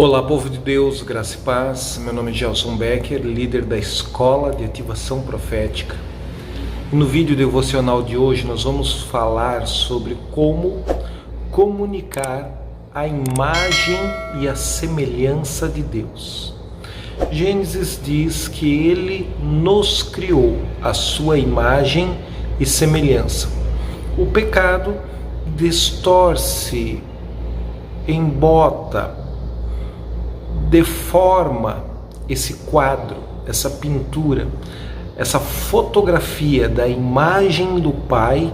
Olá, povo de Deus, graça e paz. Meu nome é Gelson Becker, líder da Escola de Ativação Profética. E no vídeo devocional de hoje nós vamos falar sobre como comunicar a imagem e a semelhança de Deus. Gênesis diz que Ele nos criou a sua imagem e semelhança. O pecado distorce, embota, deforma esse quadro, essa pintura, essa fotografia da imagem do Pai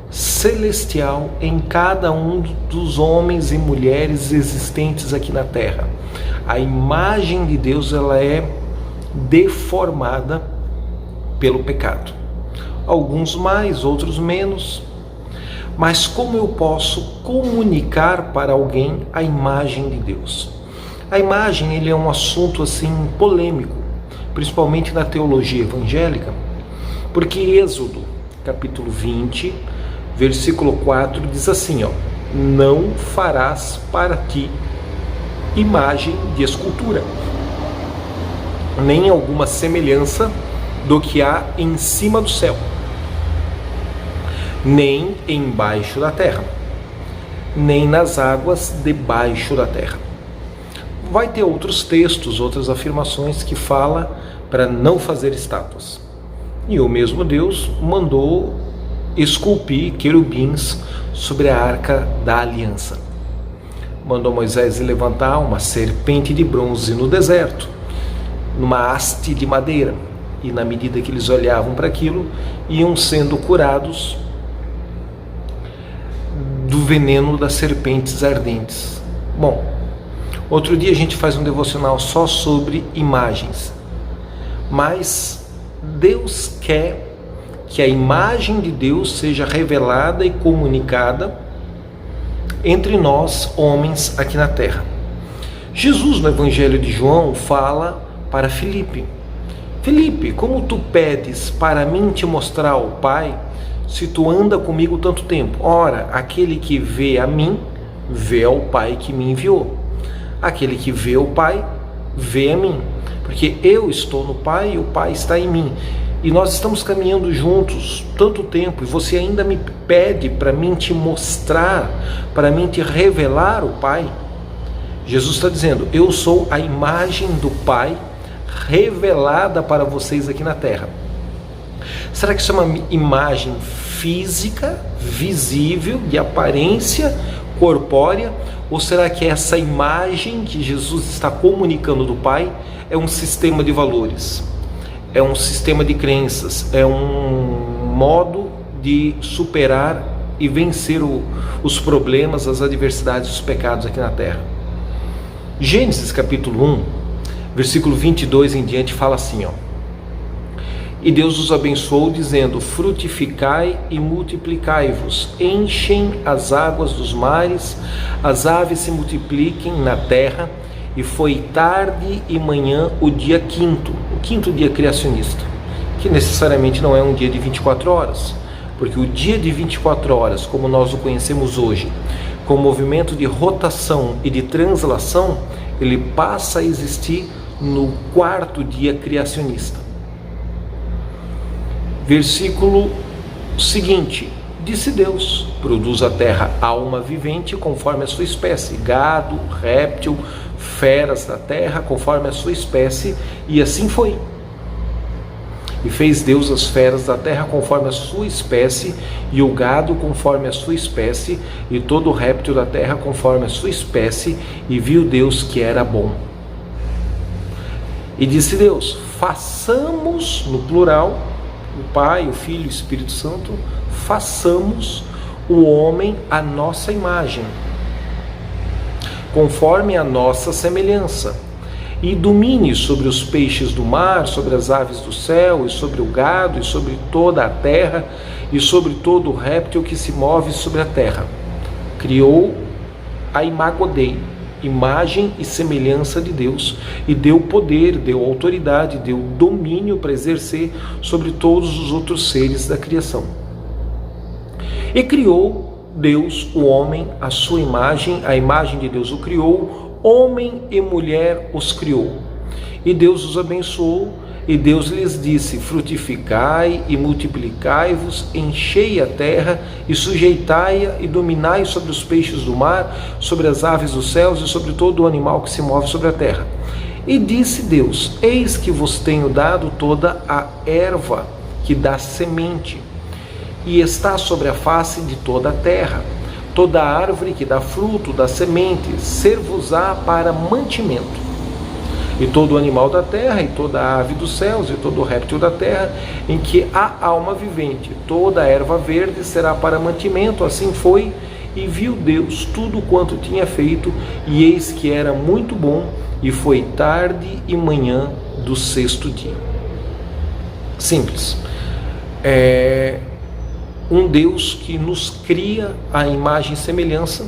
celestial em cada um dos homens e mulheres existentes aqui na Terra. A imagem de Deus, ela é deformada pelo pecado. Alguns mais, outros menos. Mas como eu posso comunicar para alguém a imagem de Deus? A imagem, ele é um assunto assim polêmico, principalmente na teologia evangélica, porque Êxodo, capítulo 20, versículo 4, diz assim, não farás para ti imagem de escultura, nem alguma semelhança do que há em cima do céu, nem embaixo da terra, nem nas águas debaixo da terra. Vai ter outros textos, outras afirmações que falam para não fazer estátuas. E o mesmo Deus mandou esculpir querubins sobre a arca da aliança. Mandou Moisés levantar uma serpente de bronze no deserto, numa haste de madeira. E na medida que eles olhavam para aquilo, iam sendo curados do veneno das serpentes ardentes. Bom, outro dia a gente faz um devocional só sobre imagens, mas Deus quer que a imagem de Deus seja revelada e comunicada entre nós, homens, aqui na terra. Jesus, no Evangelho de João, fala para Filipe: Filipe, como tu pedes para mim te mostrar o Pai, se tu anda comigo tanto tempo? Ora, aquele que vê a mim, vê ao Pai que me enviou. Aquele que vê o Pai, vê a mim, porque eu estou no Pai e o Pai está em mim. E nós estamos caminhando juntos tanto tempo, e você ainda me pede para mim te mostrar, para mim te revelar o Pai. Jesus está dizendo, eu sou a imagem do Pai revelada para vocês aqui na Terra. Será que isso é uma imagem física, visível, de aparência corpórea? Ou será que essa imagem que Jesus está comunicando do Pai é um sistema de valores? É um sistema de crenças? É um modo de superar e vencer os problemas, as adversidades, os pecados aqui na Terra? Gênesis capítulo 1, versículo 22 em diante fala assim, E Deus os abençoou, dizendo, frutificai e multiplicai-vos, enchem as águas dos mares, as aves se multipliquem na terra. E foi tarde e manhã o dia quinto, o quinto dia criacionista, que necessariamente não é um dia de 24 horas, porque o dia de 24 horas, como nós o conhecemos hoje, com o movimento de rotação e de translação, ele passa a existir no quarto dia criacionista. Versículo seguinte, disse Deus, produz a terra alma vivente conforme a sua espécie, gado, réptil, feras da terra conforme a sua espécie, e assim foi. E fez Deus as feras da terra conforme a sua espécie, e o gado conforme a sua espécie, e todo o réptil da terra conforme a sua espécie, e viu Deus que era bom. E disse Deus, façamos, no plural, o Pai, o Filho e o Espírito Santo, façamos o homem à nossa imagem, conforme a nossa semelhança, e domine sobre os peixes do mar, sobre as aves do céu, e sobre o gado, e sobre toda a terra, e sobre todo o réptil que se move sobre a terra. Criou a imago Dei, imagem e semelhança de Deus, e deu poder, deu autoridade, deu domínio para exercer sobre todos os outros seres da criação. E criou Deus, o homem, a sua imagem, a imagem de Deus o criou, homem e mulher os criou. E Deus os abençoou, e Deus lhes disse: frutificai e multiplicai-vos, enchei a terra e sujeitai-a e dominai sobre os peixes do mar, sobre as aves dos céus e sobre todo o animal que se move sobre a terra. E disse Deus: eis que vos tenho dado toda a erva que dá semente, e está sobre a face de toda a terra, toda árvore que dá fruto, dá semente, ser-vos-á para mantimento. E todo animal da terra, e toda ave dos céus, e todo réptil da terra, em que há alma vivente, toda erva verde será para mantimento. Assim foi, e viu Deus tudo quanto tinha feito, e eis que era muito bom, e foi tarde e manhã do sexto dia. Simples. É um Deus que nos cria à imagem e semelhança,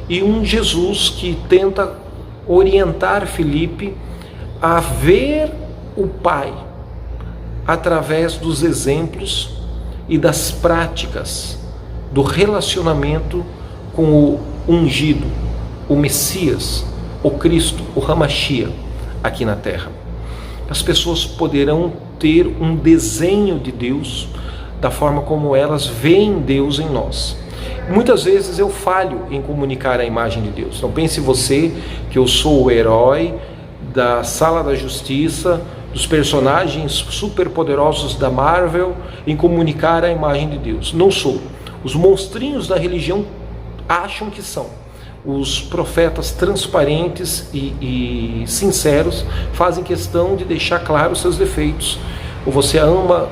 e um Jesus que tenta orientar Filipe a ver o Pai através dos exemplos e das práticas do relacionamento com o ungido, o Messias, o Cristo, o Hamashia, aqui na terra. As pessoas poderão ter um desenho de Deus da forma como elas veem Deus em nós. Muitas vezes eu falho em comunicar a imagem de Deus. Não pense você que eu sou o herói da Sala da Justiça, dos personagens superpoderosos da Marvel, em comunicar a imagem de Deus. Não sou. Os monstrinhos da religião acham que são. Os profetas transparentes e sinceros fazem questão de deixar claro os seus defeitos. Ou você ama,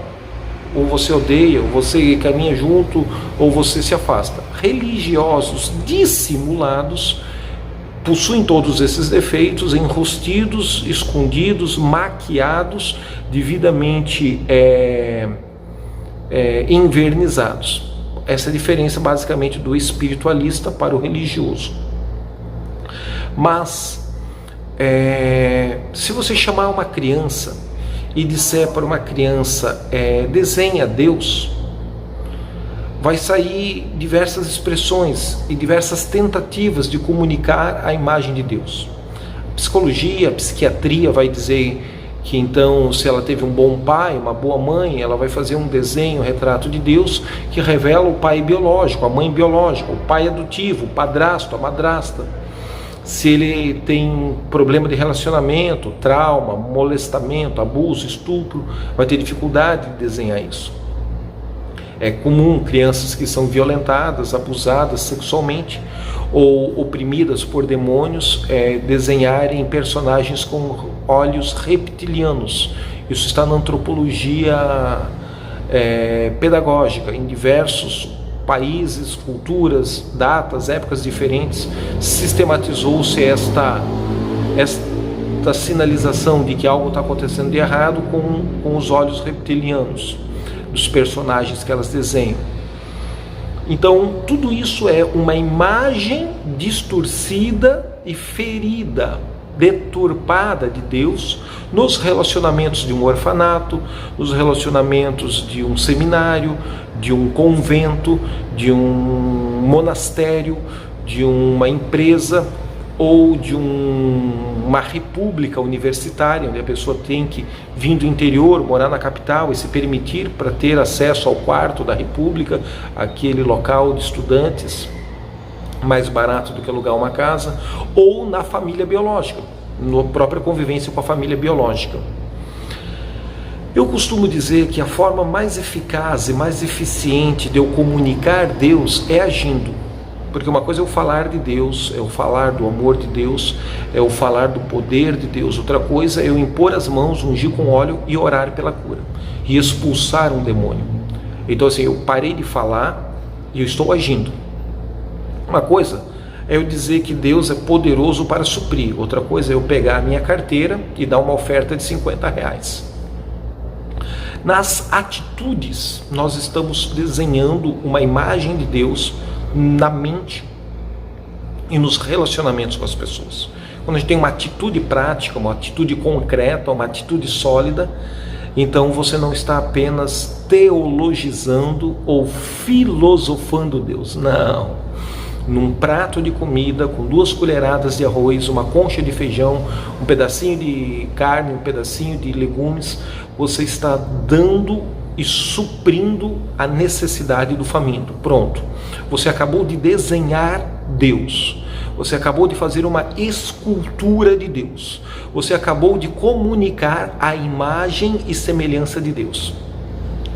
ou você odeia, ou você caminha junto, ou você se afasta. Religiosos dissimulados possuem todos esses defeitos, enrustidos, escondidos, maquiados, devidamente envernizados. Essa é a diferença basicamente do espiritualista para o religioso. Mas, se você chamar uma criança e disser para uma criança, desenha Deus, vai sair diversas expressões e diversas tentativas de comunicar a imagem de Deus. A psicologia, a psiquiatria vai dizer que então, se ela teve um bom pai, uma boa mãe, ela vai fazer um desenho, um retrato de Deus que revela o pai biológico, a mãe biológica, o pai adotivo, o padrasto, a madrasta. Se ele tem problema de relacionamento, trauma, molestamento, abuso, estupro, vai ter dificuldade de desenhar isso. É comum crianças que são violentadas, abusadas sexualmente ou oprimidas por demônios desenharem personagens com olhos reptilianos. Isso está na antropologia pedagógica. Em diversos países, culturas, datas, épocas diferentes, sistematizou-se esta sinalização de que algo está acontecendo de errado com os olhos reptilianos dos personagens que elas desenham. Então, tudo isso é uma imagem distorcida e ferida, deturpada de Deus nos relacionamentos de um orfanato, nos relacionamentos de um seminário, de um convento, de um monastério, de uma empresa ou de uma república universitária, onde a pessoa tem que vir do interior, morar na capital e se permitir para ter acesso ao quarto da república, aquele local de estudantes, mais barato do que alugar uma casa, ou na família biológica, na própria convivência com a família biológica. Eu costumo dizer que a forma mais eficaz e mais eficiente de eu comunicar Deus é agindo. Porque uma coisa é eu falar de Deus, é eu falar do amor de Deus, é eu falar do poder de Deus. Outra coisa é eu impor as mãos, ungir com óleo e orar pela cura. E expulsar um demônio. Então assim, eu parei de falar e eu estou agindo. Uma coisa é eu dizer que Deus é poderoso para suprir. Outra coisa é eu pegar a minha carteira e dar uma oferta de R$50. Nas atitudes, nós estamos desenhando uma imagem de Deus na mente e nos relacionamentos com as pessoas. Quando a gente tem uma atitude prática, uma atitude concreta, uma atitude sólida, então você não está apenas teologizando ou filosofando Deus. Não. num prato de comida com 2 colheradas de arroz, uma concha de feijão, um pedacinho de carne, um pedacinho de legumes, você está dando e suprindo a necessidade do faminto. Pronto. Você acabou de desenhar Deus. Você acabou de fazer uma escultura de Deus. Você acabou de comunicar a imagem e semelhança de Deus.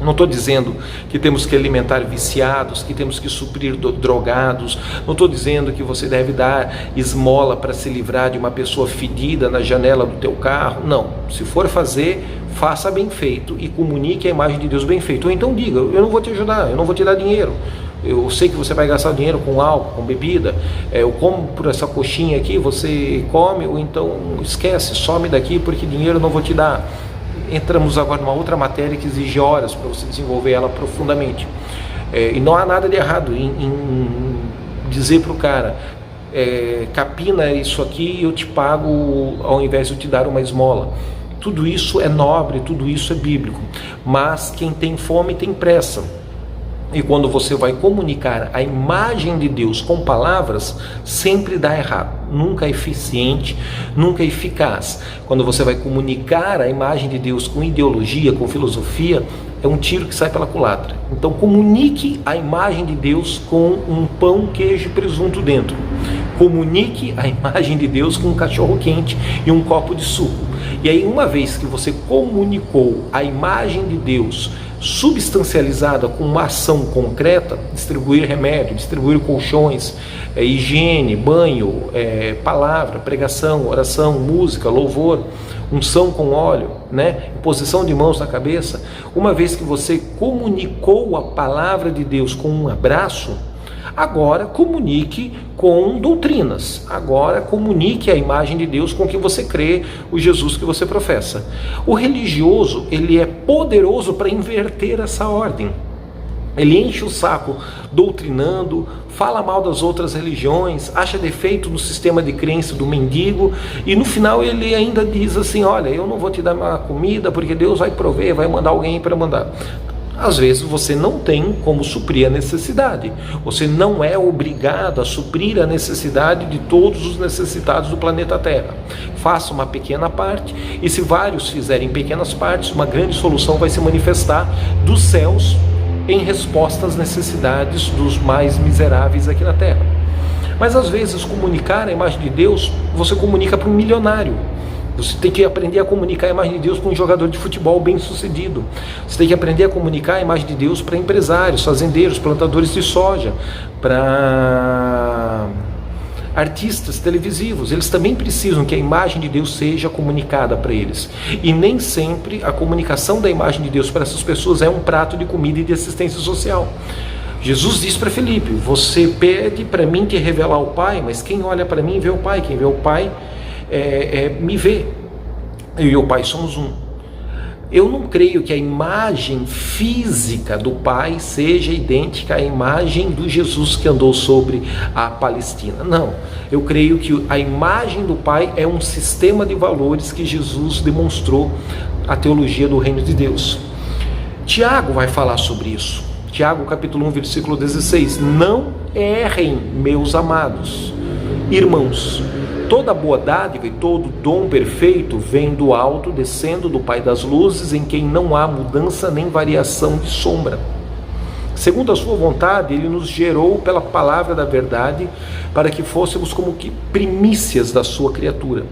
Não estou dizendo que temos que alimentar viciados, que temos que suprir drogados. Não estou dizendo que você deve dar esmola para se livrar de uma pessoa fedida na janela do teu carro. Não. Se for fazer, faça bem feito e comunique a imagem de Deus bem feito. Ou então diga, eu não vou te ajudar, eu não vou te dar dinheiro. Eu sei que você vai gastar dinheiro com álcool, com bebida. Eu compro essa coxinha aqui, você come, ou então esquece, some daqui porque dinheiro eu não vou te dar. Entramos agora numa outra matéria que exige horas para você desenvolver ela profundamente. E não há nada de errado em dizer para o cara, capina isso aqui e eu te pago ao invés de eu te dar uma esmola. Tudo isso é nobre, tudo isso é bíblico. Mas quem tem fome tem pressa. E quando você vai comunicar a imagem de Deus com palavras, sempre dá errado. Nunca é eficiente, nunca é eficaz. Quando você vai comunicar a imagem de Deus com ideologia, com filosofia, é um tiro que sai pela culatra. Então comunique a imagem de Deus com um pão, queijo e presunto dentro. Comunique a imagem de Deus com um cachorro quente e um copo de suco. E aí, uma vez que você comunicou a imagem de Deus substancializada com uma ação concreta, distribuir remédio, distribuir colchões, higiene, banho, palavra, pregação, oração, música, louvor, unção com óleo, imposição de mãos na cabeça, uma vez que você comunicou a palavra de Deus com um abraço, agora comunique com doutrinas, agora comunique a imagem de Deus com que você crê, o Jesus que você professa. O religioso, ele é poderoso para inverter essa ordem. Ele enche o saco doutrinando, fala mal das outras religiões, acha defeito no sistema de crença do mendigo e no final ele ainda diz assim, olha, eu não vou te dar uma comida porque Deus vai prover, vai mandar alguém para mandar. Às vezes você não tem como suprir a necessidade. Você não é obrigado a suprir a necessidade de todos os necessitados do planeta Terra. Faça uma pequena parte e se vários fizerem pequenas partes, uma grande solução vai se manifestar dos céus em resposta às necessidades dos mais miseráveis aqui na Terra. Mas às vezes comunicar a imagem de Deus, você comunica para um milionário. Você tem que aprender a comunicar a imagem de Deus para um jogador de futebol bem sucedido. Você tem que aprender a comunicar a imagem de Deus para empresários, fazendeiros, plantadores de soja, para artistas televisivos. Eles também precisam que a imagem de Deus seja comunicada para eles. E nem sempre a comunicação da imagem de Deus para essas pessoas é um prato de comida e de assistência social. Jesus diz para Filipe, você pede para mim te revelar o Pai, mas quem olha para mim vê o Pai, quem vê o Pai me vê. Eu e o Pai somos um. Eu não creio que a imagem física do Pai seja idêntica à imagem do Jesus que andou sobre a Palestina. Não. Eu creio que a imagem do Pai é um sistema de valores que Jesus demonstrou a teologia do reino de Deus. Tiago vai falar sobre isso. Tiago capítulo 1, versículo 16. Não errem, meus amados irmãos. Toda boa dádiva e todo dom perfeito vem do alto, descendo do Pai das luzes, em quem não há mudança nem variação de sombra. Segundo a sua vontade, ele nos gerou pela palavra da verdade, para que fôssemos como que primícias da sua criatura.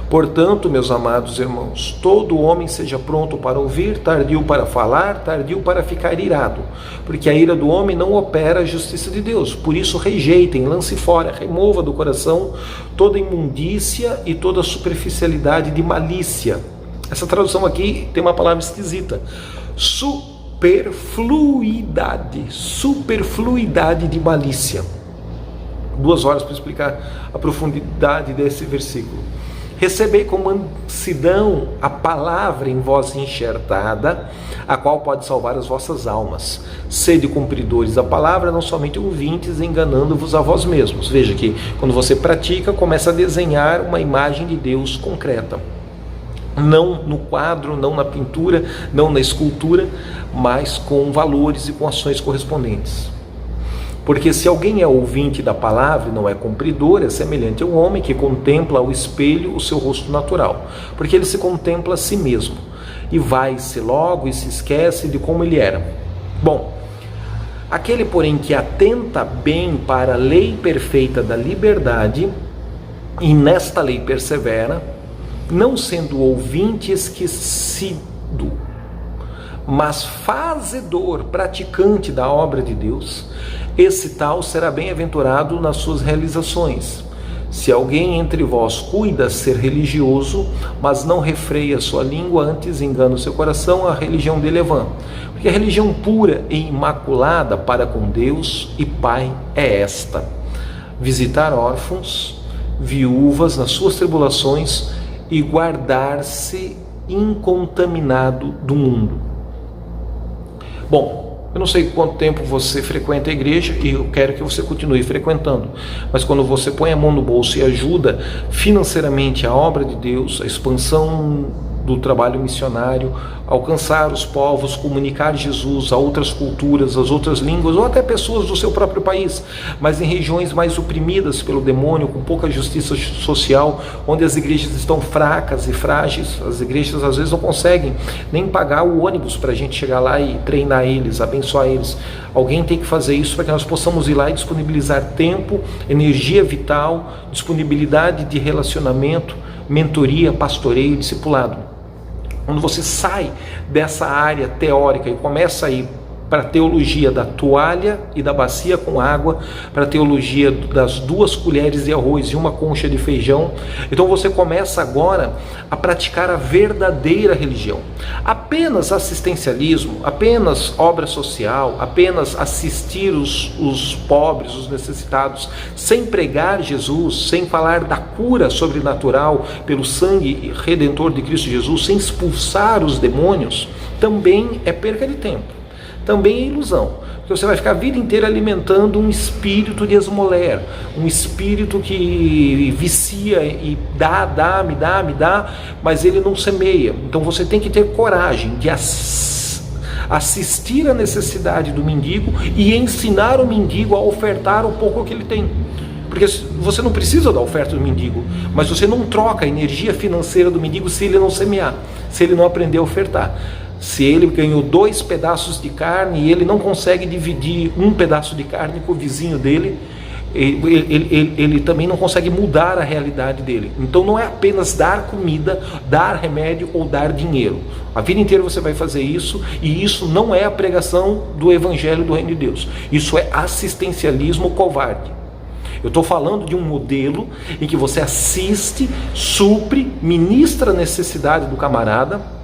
Portanto, meus amados irmãos, todo homem seja pronto para ouvir, tardio para falar, tardio para ficar irado, porque a ira do homem não opera a justiça de Deus. Por isso rejeitem, lance fora, remova do coração toda imundícia e toda superficialidade de malícia. Essa tradução aqui tem uma palavra esquisita. Superfluidade de malícia. 2 horas para explicar a profundidade desse versículo. Recebei com mansidão a palavra em vós enxertada, a qual pode salvar as vossas almas. Sede cumpridores da palavra, não somente ouvintes, enganando-vos a vós mesmos. Veja que quando você pratica, começa a desenhar uma imagem de Deus concreta. Não no quadro, não na pintura, não na escultura, mas com valores e com ações correspondentes. Porque se alguém é ouvinte da palavra e não é cumpridor, é semelhante a um homem que contempla ao espelho o seu rosto natural, porque ele se contempla a si mesmo, e vai-se logo e se esquece de como ele era. Bom, aquele, porém, que atenta bem para a lei perfeita da liberdade, e nesta lei persevera, não sendo ouvinte esquecido, mas fazedor, praticante da obra de Deus, esse tal será bem-aventurado nas suas realizações. Se alguém entre vós cuida ser religioso, mas não refreia sua língua, antes engana o seu coração, a religião dele é vã. Porque a religião pura e imaculada para com Deus e Pai é esta: visitar órfãos, viúvas nas suas tribulações e guardar-se incontaminado do mundo. Bom, eu não sei quanto tempo você frequenta a igreja e eu quero que você continue frequentando, mas quando você põe a mão no bolso e ajuda financeiramente a obra de Deus, a expansão do trabalho missionário, alcançar os povos, comunicar Jesus a outras culturas, às outras línguas, ou até pessoas do seu próprio país, mas em regiões mais oprimidas pelo demônio, com pouca justiça social, onde as igrejas estão fracas e frágeis, as igrejas às vezes não conseguem nem pagar o ônibus para a gente chegar lá e treinar eles, abençoar eles. Alguém tem que fazer isso para que nós possamos ir lá e disponibilizar tempo, energia vital, disponibilidade de relacionamento, mentoria, pastoreio, discipulado. Quando você sai dessa área teórica e começa a ir para a teologia da toalha e da bacia com água, para a teologia das 2 colheres de arroz e 1 concha de feijão, então você começa agora a praticar a verdadeira religião. Apenas assistencialismo, apenas obra social, apenas assistir os pobres, os necessitados, sem pregar Jesus, sem falar da cura sobrenatural pelo sangue redentor de Cristo Jesus, sem expulsar os demônios, também é perca de tempo. Também é ilusão, porque você vai ficar a vida inteira alimentando um espírito de esmoler, um espírito que vicia e me dá, mas ele não semeia. Então você tem que ter coragem de assistir à necessidade do mendigo e ensinar o mendigo a ofertar o pouco que ele tem. Porque você não precisa da oferta do mendigo, mas você não troca a energia financeira do mendigo se ele não semear, se ele não aprender a ofertar. Se ele ganhou 2 pedaços de carne e ele não consegue dividir 1 pedaço de carne com o vizinho dele, ele também não consegue mudar a realidade dele. Então não é apenas dar comida, dar remédio ou dar dinheiro. A vida inteira você vai fazer isso, e isso não é a pregação do Evangelho do Reino de Deus. Isso é assistencialismo covarde. Eu estou falando de um modelo em que você assiste, supre, ministra a necessidade do camarada,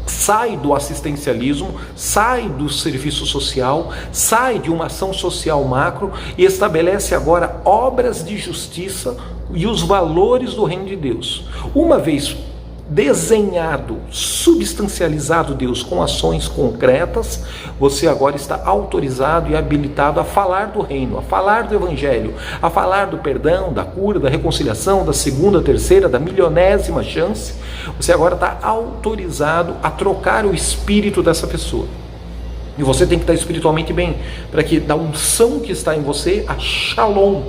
sai do assistencialismo, sai do serviço social, sai de uma ação social macro e estabelece agora obras de justiça e os valores do reino de Deus. Uma vez desenhado, substancializado Deus com ações concretas, você agora está autorizado e habilitado a falar do reino, a falar do evangelho, a falar do perdão, da cura, da reconciliação, da segunda, terceira, da milionésima chance. Você agora está autorizado a trocar o espírito dessa pessoa. E você tem que estar espiritualmente bem, para que da unção que está em você, a shalom,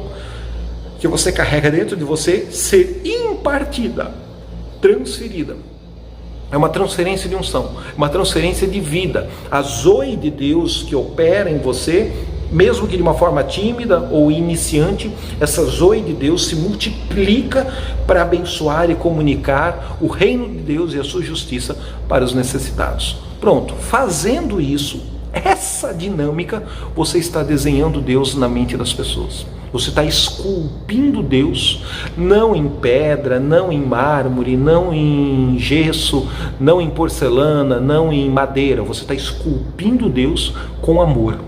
que você carrega dentro de você, ser impartida, transferida. É uma transferência de unção, uma transferência de vida. A zoe de Deus que opera em você, mesmo que de uma forma tímida ou iniciante, essa zoe de Deus se multiplica para abençoar e comunicar o reino de Deus e a sua justiça para os necessitados. Pronto, fazendo isso, essa dinâmica, você está desenhando Deus na mente das pessoas. Você está esculpindo Deus, não em pedra, não em mármore, não em gesso, não em porcelana, não em madeira. Você está esculpindo Deus com amor.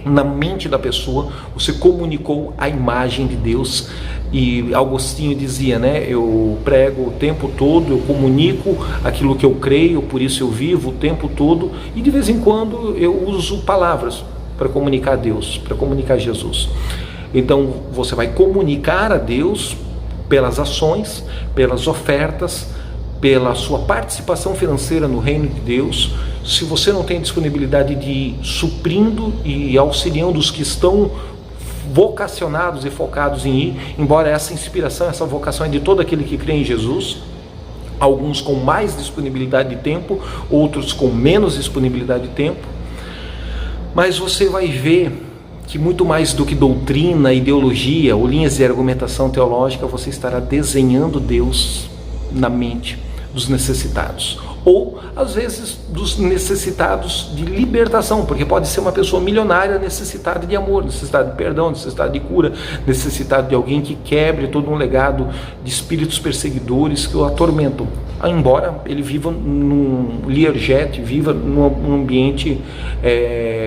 Na mente da pessoa, você comunicou a imagem de Deus. E Agostinho dizia, né? Eu prego o tempo todo, eu comunico aquilo que eu creio, por isso eu vivo o tempo todo. E de vez em quando eu uso palavras para comunicar a Deus, para comunicar Jesus. Então você vai comunicar a Deus pelas ações, pelas ofertas, pela sua participação financeira no reino de Deus, se você não tem disponibilidade de ir suprindo e auxiliando os que estão vocacionados e focados em ir, embora essa inspiração, essa vocação é de todo aquele que crê em Jesus, alguns com mais disponibilidade de tempo, outros com menos disponibilidade de tempo, mas você vai ver que muito mais do que doutrina, ideologia ou linhas de argumentação teológica, você estará desenhando Deus na mente dos necessitados, ou às vezes dos necessitados de libertação, porque pode ser uma pessoa milionária necessitada de amor, necessitada de perdão, necessitada de cura, necessitada de alguém que quebre todo um legado de espíritos perseguidores que o atormentam, embora ele viva num Learjet, viva num ambiente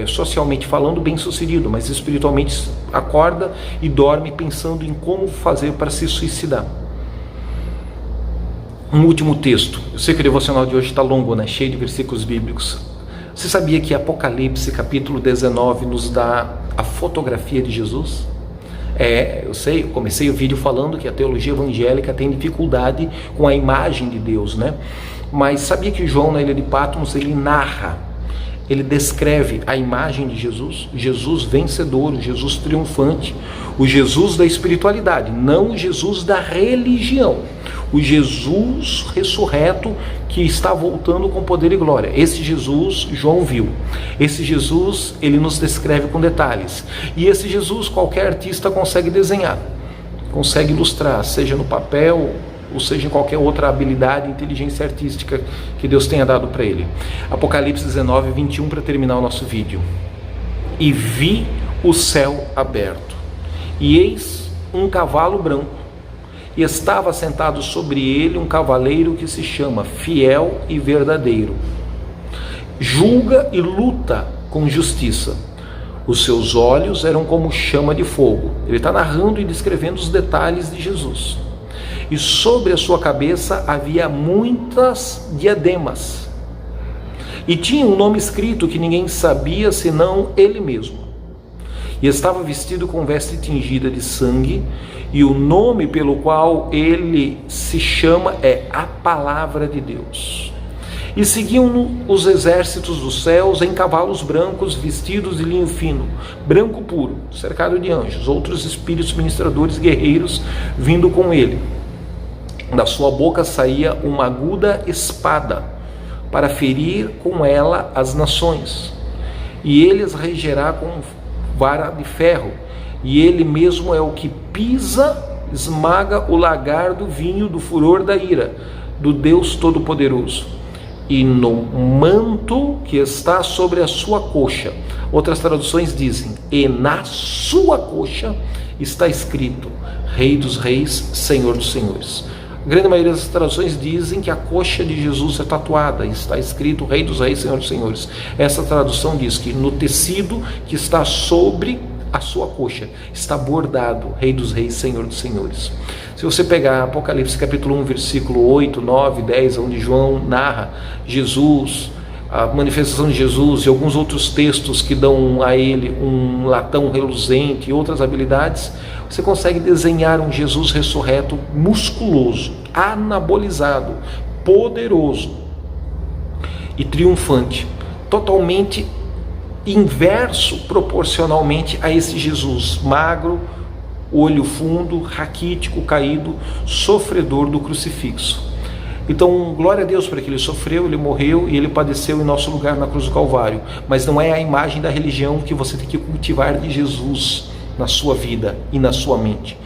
socialmente falando bem sucedido, mas espiritualmente acorda e dorme pensando em como fazer para se suicidar. Um último texto. Eu sei que o devocional de hoje está longo, né? Cheio de versículos bíblicos. Você sabia que Apocalipse capítulo 19 nos dá a fotografia de Jesus? Eu sei, eu comecei o vídeo falando que a teologia evangélica tem dificuldade com a imagem de Deus, né? Mas sabia que João, na ilha de Patmos, ele narra, ele descreve a imagem de Jesus, Jesus vencedor, o Jesus triunfante, o Jesus da espiritualidade, não o Jesus da religião, o Jesus ressurreto que está voltando com poder e glória. Esse Jesus João viu, esse Jesus ele nos descreve com detalhes, e esse Jesus qualquer artista consegue desenhar, consegue ilustrar, seja no papel ou seja em qualquer outra habilidade, inteligência artística que Deus tenha dado para ele. Apocalipse 19, 21, para terminar o nosso vídeo. E vi o céu aberto, e eis um cavalo branco, e estava sentado sobre ele um cavaleiro que se chama Fiel e Verdadeiro, julga e luta com justiça. Os seus olhos eram como chama de fogo. Ele está narrando e descrevendo os detalhes de Jesus. E sobre a sua cabeça havia muitas diademas, e tinha um nome escrito que ninguém sabia senão ele mesmo. E estava vestido com veste tingida de sangue, e o nome pelo qual ele se chama é a Palavra de Deus. E seguiam-no os exércitos dos céus em cavalos brancos, vestidos de linho fino, branco puro, cercado de anjos, outros espíritos ministradores guerreiros vindo com ele. Da sua boca saía uma aguda espada, para ferir com ela as nações, e ele as regerá com vara de ferro, e ele mesmo é o que pisa, esmaga o lagar do vinho do furor da ira, do Deus Todo-Poderoso. E no manto que está sobre a sua coxa, outras traduções dizem, e na sua coxa está escrito, Rei dos Reis, Senhor dos Senhores. A grande maioria das traduções dizem que a coxa de Jesus é tatuada, está escrito Rei dos Reis, Senhor dos Senhores. Essa tradução diz que no tecido que está sobre a sua coxa está bordado Rei dos Reis, Senhor dos Senhores. Se você pegar Apocalipse capítulo 1, versículo 8, 9, 10, onde João narra Jesus, a manifestação de Jesus e alguns outros textos que dão a ele um latão reluzente e outras habilidades, você consegue desenhar um Jesus ressurreto musculoso, anabolizado, poderoso e triunfante, totalmente inverso proporcionalmente a esse Jesus magro, olho fundo, raquítico, caído, sofredor do crucifixo. Então, glória a Deus por que ele sofreu, ele morreu e ele padeceu em nosso lugar na cruz do Calvário, mas não é a imagem da religião que você tem que cultivar de Jesus na sua vida e na sua mente.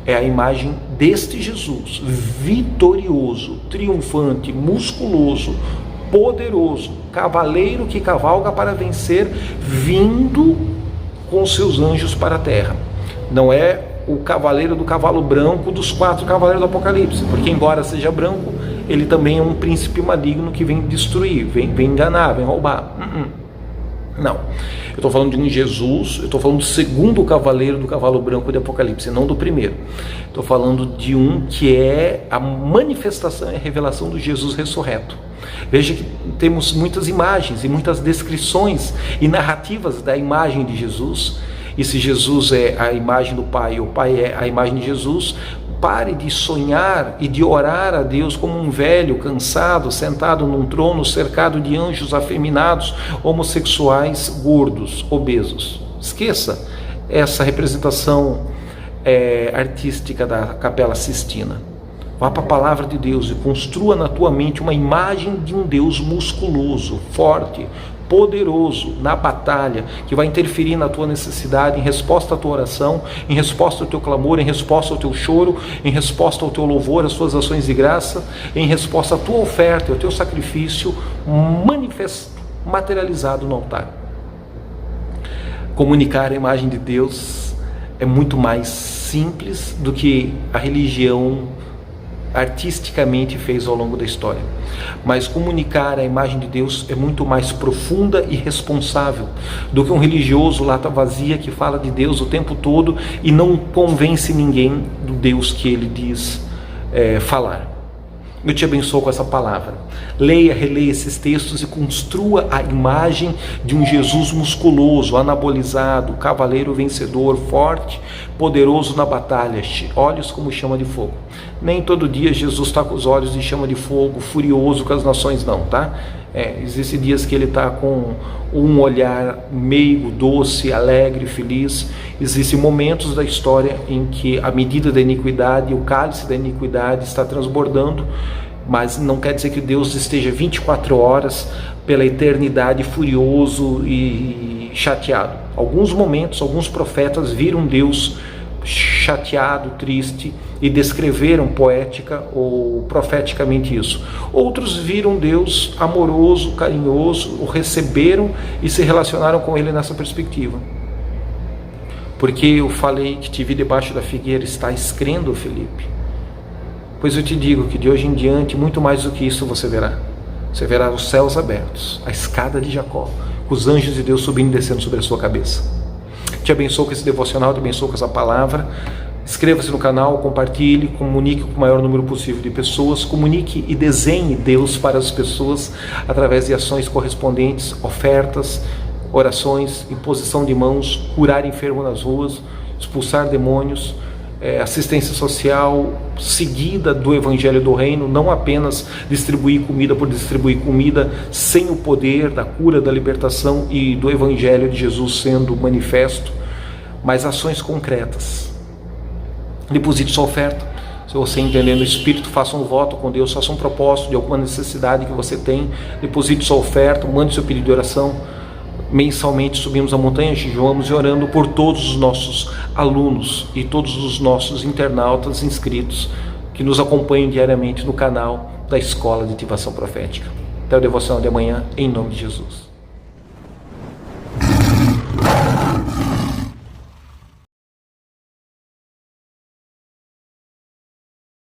É a imagem deste Jesus, vitorioso, triunfante, musculoso, poderoso, cavaleiro que cavalga para vencer, vindo com seus anjos para a terra. Não é o cavaleiro do cavalo branco dos 4 cavaleiros do Apocalipse, porque embora seja branco, ele também é um príncipe maligno que vem destruir, vem enganar, vem roubar. Não, eu estou falando de um Jesus, eu estou falando do segundo cavaleiro do cavalo branco de Apocalipse, não do primeiro. Estou falando de um que é a manifestação e a revelação do Jesus ressurreto. Veja que temos muitas imagens e muitas descrições e narrativas da imagem de Jesus. E se Jesus é a imagem do Pai, o Pai é a imagem de Jesus, Pare de sonhar e de orar a Deus como um velho cansado, sentado num trono, cercado de anjos afeminados, homossexuais, gordos, obesos. Esqueça essa representação artística da Capela Sistina. Vá para a palavra de Deus e construa na tua mente uma imagem de um Deus musculoso, forte, poderoso na batalha, que vai interferir na tua necessidade, em resposta à tua oração, em resposta ao teu clamor, em resposta ao teu choro, em resposta ao teu louvor, às tuas ações de graça, em resposta à tua oferta, ao teu sacrifício materializado no altar. Comunicar a imagem de Deus é muito mais simples do que a religião artisticamente fez ao longo da história, mas comunicar a imagem de Deus é muito mais profunda e responsável do que um religioso lata vazia que fala de Deus o tempo todo e não convence ninguém do Deus que ele diz falar. Eu te abençoo com essa palavra. Leia, releia esses textos e construa a imagem de um Jesus musculoso, anabolizado, cavaleiro vencedor, forte, poderoso na batalha, olhos como chama de fogo. Nem todo dia Jesus está com os olhos de chama de fogo, furioso com as nações não, tá? Existem dias que ele está com um olhar meigo, doce, alegre, feliz. Existem momentos da história em que a medida da iniquidade, o cálice da iniquidade está transbordando, mas não quer dizer que Deus esteja 24 horas pela eternidade furioso e chateado. Alguns momentos, alguns profetas viram Deus chateado, triste e descreveram poética ou profeticamente isso. Outros viram Deus amoroso, carinhoso, o receberam e se relacionaram com ele nessa perspectiva. Porque eu falei que te vi debaixo da figueira, estás crendo, Felipe? Pois eu te digo que de hoje em diante, muito mais do que isso você verá. Você verá os céus abertos, a escada de Jacó, os anjos de Deus subindo e descendo sobre a sua cabeça. Te abençoo com esse devocional, te abençoo com essa palavra. Inscreva-se no canal, compartilhe, comunique com o maior número possível de pessoas, comunique e desenhe Deus para as pessoas através de ações correspondentes, ofertas, orações, imposição de mãos, curar enfermo nas ruas, expulsar demônios, assistência social seguida do Evangelho do Reino, não apenas distribuir comida por distribuir comida, sem o poder da cura, da libertação e do Evangelho de Jesus sendo manifesto, mas ações concretas. Deposite sua oferta. Se você entender no Espírito, faça um voto com Deus, faça um propósito de alguma necessidade que você tem, deposite sua oferta, mande seu pedido de oração. Mensalmente subimos a montanha, jejuamos e orando por todos os nossos alunos e todos os nossos internautas inscritos que nos acompanham diariamente no canal da Escola de Ativação Profética. Até o devocional de amanhã, em nome de Jesus.